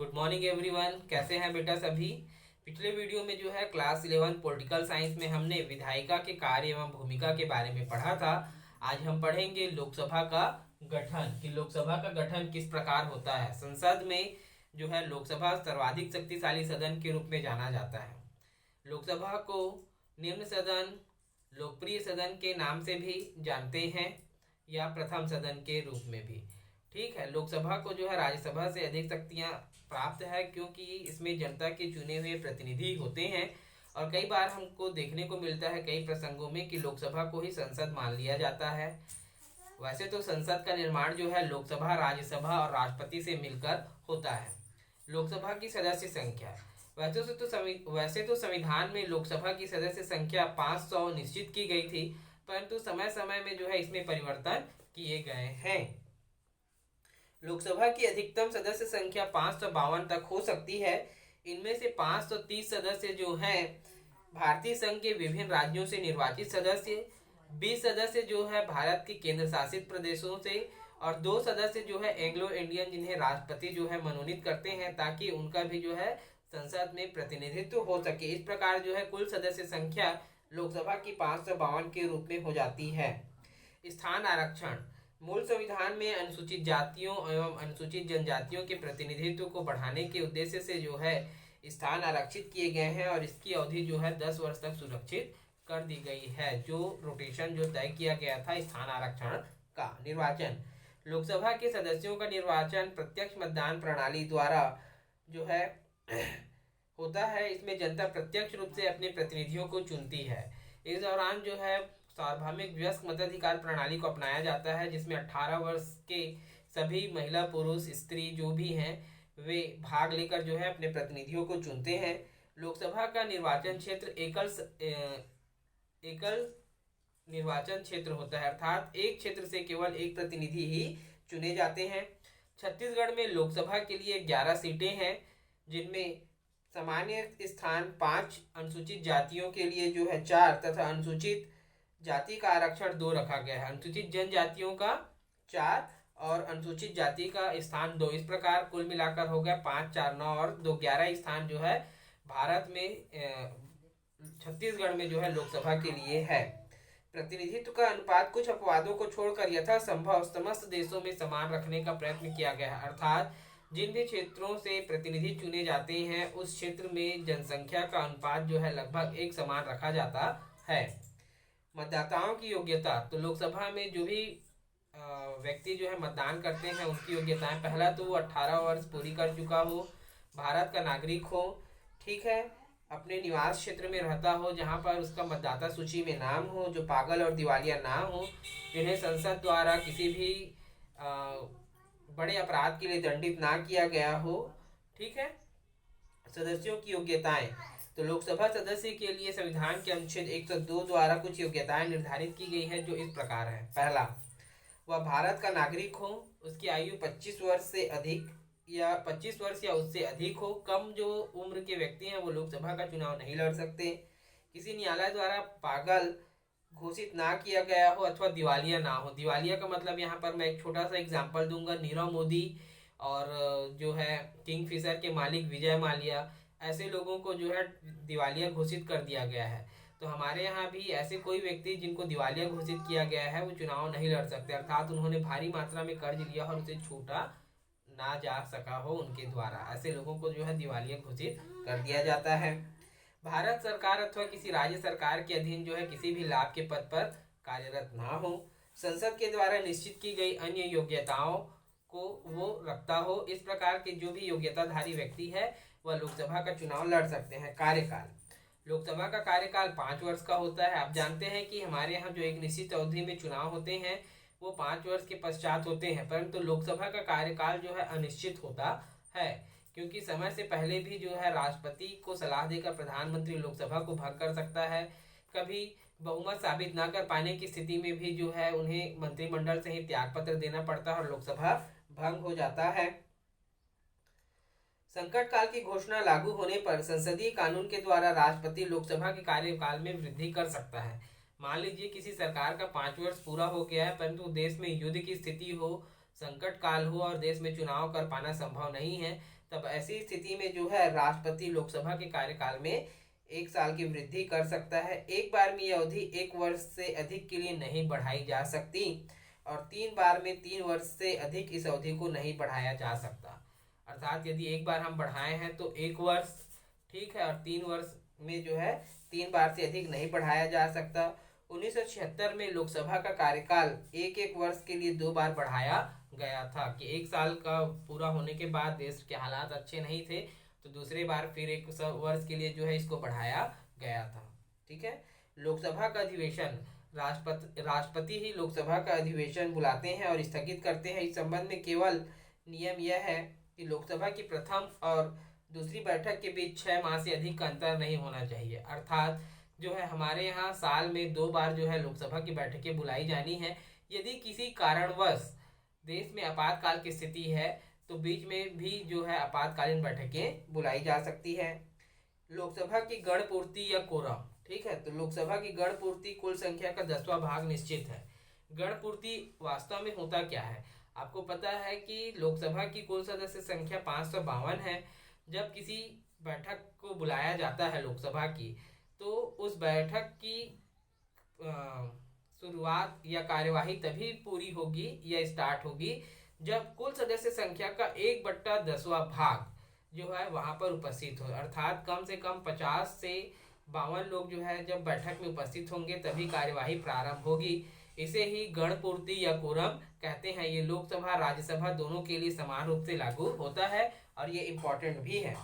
Good morning everyone. कैसे हैं बेटा सभी। पिछले वीडियो में जो है क्लास 11 पॉलिटिकल साइंस में हमने विधायिका के कार्य एवं भूमिका के बारे में पढ़ा था। आज हम पढ़ेंगे लोकसभा का गठन, कि लोकसभा का गठन किस प्रकार होता है। संसद में जो है लोकसभा सर्वाधिक शक्तिशाली सदन के रूप में जाना जाता है। लोकसभा को निम्न सदन, लोकप्रिय सदन के नाम से भी जानते हैं या प्रथम सदन के रूप में भी। ठीक है, लोकसभा को जो है राज्यसभा से अधिक शक्तियां प्राप्त है, क्योंकि इसमें जनता के चुने हुए प्रतिनिधि होते हैं। और कई बार हमको देखने को मिलता है कई प्रसंगों में कि लोकसभा को ही संसद मान लिया जाता है। वैसे तो संसद का निर्माण जो है लोकसभा, राज्यसभा और राष्ट्रपति से मिलकर होता है। लोकसभा की सदस्य संख्या, वैसे तो संविधान में लोकसभा की सदस्य संख्या 500 निश्चित की गई थी, परंतु समय समय में जो है इसमें परिवर्तन किए गए हैं। लोकसभा की अधिकतम सदस्य संख्या 552 तक हो सकती है। इनमें से 530 सदस्य जो हैं भारतीय संघ के विभिन्न राज्यों से निर्वाचित सदस्य, 20 सदस्य जो है भारत के केंद्र शासित प्रदेशों से, और 2 सदस्य जो है एंग्लो इंडियन, जिन्हें राष्ट्रपति जो है मनोनीत करते हैं ताकि उनका भी जो है संसद में प्रतिनिधित्व हो सके। इस प्रकार जो है कुल सदस्य संख्या लोकसभा की 552 के रूप में हो जाती है। स्थान आरक्षण, मूल संविधान में अनुसूचित जातियों एवं अनुसूचित जनजातियों के प्रतिनिधित्व को बढ़ाने के उद्देश्य से जो है स्थान आरक्षित किए गए हैं, और इसकी अवधि जो है 10 वर्ष तक सुरक्षित कर दी गई है। जो रोटेशन जो तय किया गया था स्थान आरक्षण का। निर्वाचन, लोकसभा के सदस्यों का निर्वाचन प्रत्यक्ष मतदान प्रणाली द्वारा जो है होता है। इसमें जनता प्रत्यक्ष रूप से अपने प्रतिनिधियों को चुनती है। इस दौरान जो है सार्वभौमिक वयस्क मताधिकार प्रणाली को अपनाया जाता है, जिसमें 18 वर्ष के सभी महिला, पुरुष, स्त्री जो भी हैं वे भाग लेकर जो है अपने प्रतिनिधियों को चुनते हैं। लोकसभा का निर्वाचन क्षेत्र एकल निर्वाचन क्षेत्र होता है, अर्थात एक क्षेत्र से केवल एक प्रतिनिधि ही चुने जाते हैं। छत्तीसगढ़ में लोकसभा के लिए 11 सीटें हैं, जिनमें सामान्य स्थान 5, अनुसूचित जातियों के लिए जो है 4 तथा अनुसूचित जाति का आरक्षण 2 रखा गया है। अनुसूचित जनजातियों का 4 और अनुसूचित जाति का स्थान 2। इस प्रकार कुल मिलाकर हो गया 5, 4, 9 और 2, 11 स्थान जो है भारत में छत्तीसगढ़ में जो है लोकसभा के लिए है। प्रतिनिधित्व का अनुपात कुछ अपवादों को छोड़कर यथासंभव समस्त देशों में समान रखने का प्रयत्न किया गया है, अर्थात जिन भी क्षेत्रों से प्रतिनिधि चुने जाते हैं उस क्षेत्र में जनसंख्या का अनुपात जो है लगभग एक समान रखा जाता है। मतदाताओं की योग्यता, तो लोकसभा में जो भी व्यक्ति जो है मतदान करते हैं उनकी योग्यताएं, पहला तो वो 18 वर्ष पूरी कर चुका हो, भारत का नागरिक हो, ठीक है, अपने निवास क्षेत्र में रहता हो जहां पर उसका मतदाता सूची में नाम हो, जो पागल और दिवालिया ना हो, जिन्हें संसद द्वारा किसी भी बड़े अपराध के लिए दंडित ना किया गया हो। ठीक है। सदस्यों की योग्यताएं, तो लोकसभा सदस्य के लिए संविधान के अनुच्छेद 102 द्वारा कुछ योग्यताएं निर्धारित की गई है, जो इस प्रकार है। पहला, वह भारत का नागरिक हो, उसकी आयु 25 वर्ष से अधिक या 25 वर्ष या उससे अधिक हो। कम जो उम्र के व्यक्ति हैं वो लोकसभा का चुनाव नहीं लड़ सकते। किसी न्यायालय द्वारा पागल घोषित ना किया गया हो अथवा दिवालिया ना हो। दिवालिया का मतलब यहाँ पर मैं एक छोटा सा एग्जांपल दूंगा। नीरव मोदी और जो है किंगफिशर के मालिक विजय माल्या, ऐसे लोगों को जो है दिवालिया घोषित कर दिया गया है। तो हमारे यहाँ भी ऐसे कोई व्यक्ति जिनको दिवालिया घोषित किया गया है वो चुनाव नहीं लड़ सकते, अर्थात उन्होंने भारी मात्रा में कर्ज लिया और उसे छूटा ना जा सका हो उनके द्वारा। ऐसे लोगों को जो है दिवालिया घोषित कर दिया जाता है। भारत सरकार अथवा किसी राज्य सरकार के अधीन जो है किसी भी लाभ के पद पर कार्यरत ना हो। संसद के द्वारा निश्चित की गई अन्य योग्यताओं को वो रखता हो। इस प्रकार के जो भी योग्यताधारी व्यक्ति है वह लोकसभा का चुनाव लड़ सकते हैं। कार्यकाल, लोकसभा का कार्यकाल 5 वर्ष का होता है। आप जानते हैं कि हमारे यहाँ जो एक निश्चित अवधि में चुनाव होते हैं वो 5 वर्ष के पश्चात होते हैं, परंतु लोकसभा का कार्यकाल जो है अनिश्चित होता है, क्योंकि समय से पहले भी जो है राष्ट्रपति को सलाह देकर प्रधानमंत्री लोकसभा को भंग कर सकता है। कभी बहुमत साबित न कर पाने की स्थिति में भी जो है उन्हें मंत्रिमंडल से ही त्यागपत्र देना पड़ता है और लोकसभा भंग हो जाता है। संकट काल की घोषणा लागू होने पर संसदीय कानून के द्वारा राष्ट्रपति लोकसभा के कार्यकाल में वृद्धि कर सकता है। मान लीजिए किसी सरकार का 5 वर्ष पूरा हो गया है, परंतु देश में युद्ध की स्थिति हो, संकट काल हो और देश में चुनाव कर पाना संभव नहीं है, तब ऐसी स्थिति में जो है राष्ट्रपति लोकसभा के कार्यकाल में 1 साल की वृद्धि कर सकता है। एक बार में यह अवधि 1 वर्ष से अधिक के लिए नहीं बढ़ाई जा सकती और 3 बार में 3 वर्ष से अधिक इस अवधि को नहीं बढ़ाया जा सकता। अर्थात यदि एक बार हम बढ़ाए हैं तो 1 वर्ष, ठीक है, और 3 वर्ष में जो है 3 बार से अधिक नहीं बढ़ाया जा सकता। 1976 में लोकसभा का कार्यकाल एक वर्ष के लिए 2 बार बढ़ाया गया था कि 1 साल का पूरा होने के बाद देश के हालात अच्छे नहीं थे तो दूसरे बार फिर 1 वर्ष के लिए जो है इसको बढ़ाया गया था। ठीक है। लोकसभा का अधिवेशन, राष्ट्रपति ही लोकसभा का अधिवेशन बुलाते हैं और स्थगित करते हैं। इस संबंध में केवल नियम यह है कि लोकसभा की प्रथम और दूसरी बैठक के बीच 6 माह से अधिक का अंतर नहीं होना चाहिए। अर्थात जो है हमारे यहाँ साल में 2 बार जो है लोकसभा की बैठकें बुलाई जानी है। यदि किसी कारणवश देश में आपातकाल की स्थिति है तो बीच में भी जो है आपातकालीन बैठकें बुलाई जा सकती है। लोकसभा की गण पूर्ति या कोरम, ठीक है, तो लोकसभा की गण पूर्ति कुल संख्या का 10वां भाग निश्चित है। गण पूर्ति वास्तव में होता क्या है? आपको पता है कि लोकसभा की कुल सदस्य संख्या 552 है। जब किसी बैठक को बुलाया जाता है लोकसभा की तो उस बैठक की शुरुआत या कार्यवाही तभी पूरी होगी या स्टार्ट होगी जब कुल सदस्य संख्या का 1/10वां भाग जो है वहां पर उपस्थित हो। अर्थात कम से कम 50 से 52 लोग जो है जब बैठक में उपस्थित होंगे तभी कार्यवाही प्रारंभ होगी। इसे ही गण पूर्ति या कोरम कहते हैं। ये लोकसभा राज्यसभा दोनों के लिए समान रूप से लागू होता है और ये इम्पोर्टेंट भी है।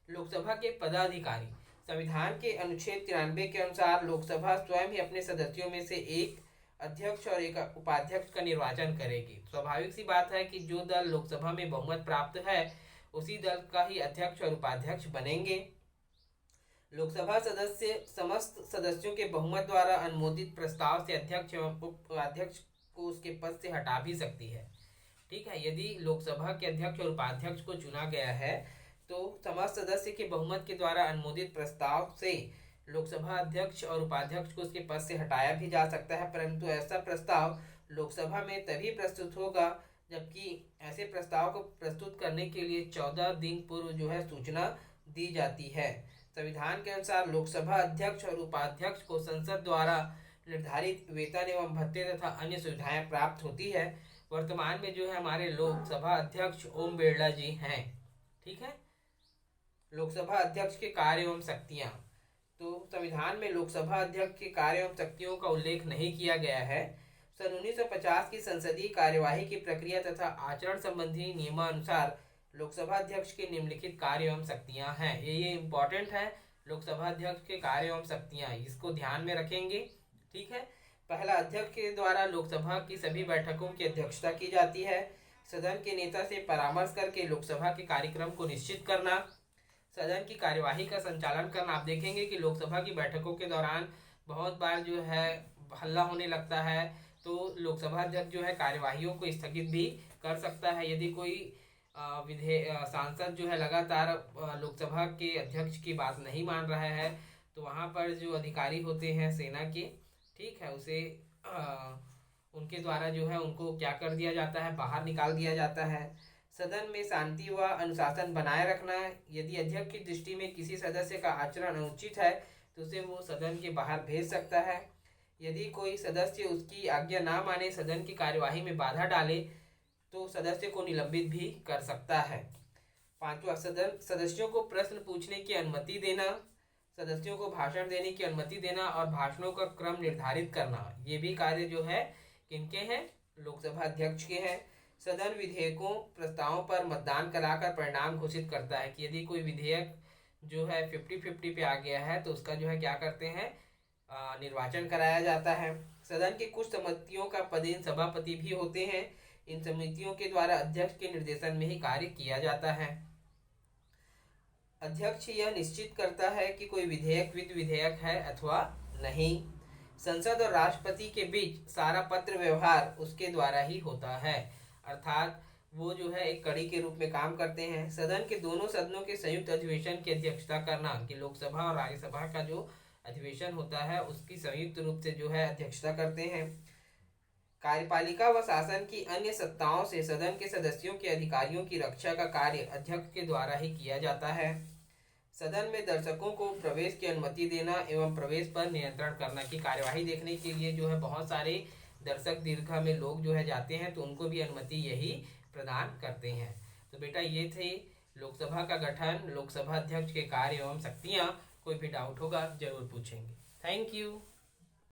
लोकसभा के पदाधिकारी, संविधान के अनुच्छेद 93 के अनुसार लोकसभा स्वयं ही अपने सदस्यों में से एक अध्यक्ष और एक उपाध्यक्ष का निर्वाचन करेगी। स्वाभाविक सी बात है कि जो दल लोकसभा में बहुमत प्राप्त है उसी दल का ही अध्यक्ष और उपाध्यक्ष बनेंगे। लोकसभा सदस्य समस्त सदस्यों के बहुमत द्वारा अनुमोदित प्रस्ताव से अध्यक्ष एवं उपाध्यक्ष को उसके पद से हटा भी सकती है। ठीक है। यदि लोकसभा के अध्यक्ष और उपाध्यक्ष को चुना गया है तो समस्त सदस्य के बहुमत के द्वारा अनुमोदित प्रस्ताव से लोकसभा अध्यक्ष और उपाध्यक्ष को उसके पद से हटाया भी जा सकता है, परंतु ऐसा प्रस्ताव लोकसभा में तभी प्रस्तुत होगा जबकि ऐसे प्रस्ताव को प्रस्तुत करने के लिए 14 दिन पूर्व जो है सूचना दी जाती है। संविधान के अनुसार लोकसभा अध्यक्ष और उपाध्यक्ष को संसद द्वारा निर्धारित वेतन एवं भत्ते तथा अन्य सुविधाएं प्राप्त होती है। वर्तमान में जो है हमारे लोकसभा अध्यक्ष ओम बिरला जी हैं। ठीक है। लोकसभा अध्यक्ष के कार्य एवं शक्तियां, तो संविधान में लोकसभा अध्यक्ष के कार्य एवं शक्तियों का उल्लेख नहीं किया गया है। सन 1950 की संसदीय कार्यवाही की प्रक्रिया तथा आचरण संबंधी नियमानुसार लोकसभा अध्यक्ष के निम्नलिखित कार्य एवं शक्तियां हैं। ये इम्पोर्टेंट है। लोकसभा अध्यक्ष के कार्य एवं शक्तियां, इसको ध्यान में रखेंगे। ठीक है। पहला, अध्यक्ष के द्वारा लोकसभा की सभी बैठकों की अध्यक्षता की जाती है। सदन के नेता से परामर्श करके लोकसभा के कार्यक्रम को निश्चित करना, सदन की कार्यवाही का संचालन करना। आप देखेंगे कि लोकसभा की बैठकों के दौरान बहुत बार जो है हल्ला होने लगता है तो लोकसभा अध्यक्ष जो है कार्यवाहियों को स्थगित भी कर सकता है। यदि कोई सांसद जो है लगातार लोकसभा के अध्यक्ष की बात नहीं मान रहा है तो वहाँ पर जो अधिकारी होते हैं सेना के, ठीक है, उसे उनके द्वारा जो है उनको क्या कर दिया जाता है, बाहर निकाल दिया जाता है। सदन में शांति व अनुशासन बनाए रखना। यदि अध्यक्ष की दृष्टि में किसी सदस्य का आचरण अनुचित है तो उसे वो सदन के बाहर भेज सकता है। यदि कोई सदस्य उसकी आज्ञा ना माने, सदन की कार्यवाही में बाधा डाले तो सदस्य को निलंबित भी कर सकता है। 5वां, सदस्यों को प्रश्न पूछने की अनुमति देना, सदस्यों को भाषण देने की अनुमति देना और भाषणों का क्रम निर्धारित करना। ये भी कार्य जो है किनके हैं? लोकसभा अध्यक्ष के हैं। सदन विधेयकों प्रस्तावों पर मतदान कराकर परिणाम घोषित करता है कि यदि कोई विधेयक जो है 50-50 पे आ गया है तो उसका जो है क्या करते हैं, निर्वाचन कराया जाता है। सदन की कुछ समितियों का पदेन सभापति भी होते हैं। इन समितियों के द्वारा अध्यक्ष के निर्देशन में ही कार्य किया जाता है। अध्यक्ष यह निश्चित करता है कि कोई विधेयक वित्त विधेयक है अथवा नहीं। संसद और राष्ट्रपति के बीच सारा पत्र व्यवहार उसके द्वारा ही होता है, अर्थात वो जो है एक कड़ी के रूप में काम करते हैं। सदन के दोनों सदनों के संयुक्त अधिवेशन की अध्यक्षता करना, कि लोकसभा और राज्यसभा का जो अधिवेशन होता है उसकी संयुक्त रूप से जो है अध्यक्षता करते हैं। कार्यपालिका व शासन की अन्य सत्ताओं से सदन के सदस्यों के अधिकारियों की रक्षा का कार्य अध्यक्ष के द्वारा ही किया जाता है। सदन में दर्शकों को प्रवेश की अनुमति देना एवं प्रवेश पर नियंत्रण करना की कार्यवाही देखने के लिए जो है बहुत सारे दर्शक दीर्घा में लोग जो है जाते हैं, तो उनको भी अनुमति यही प्रदान करते हैं। तो बेटा ये थे लोकसभा का गठन, लोकसभा अध्यक्ष के कार्य एवं शक्तियाँ। कोई भी डाउट होगा जरूर पूछेंगे। Thank you.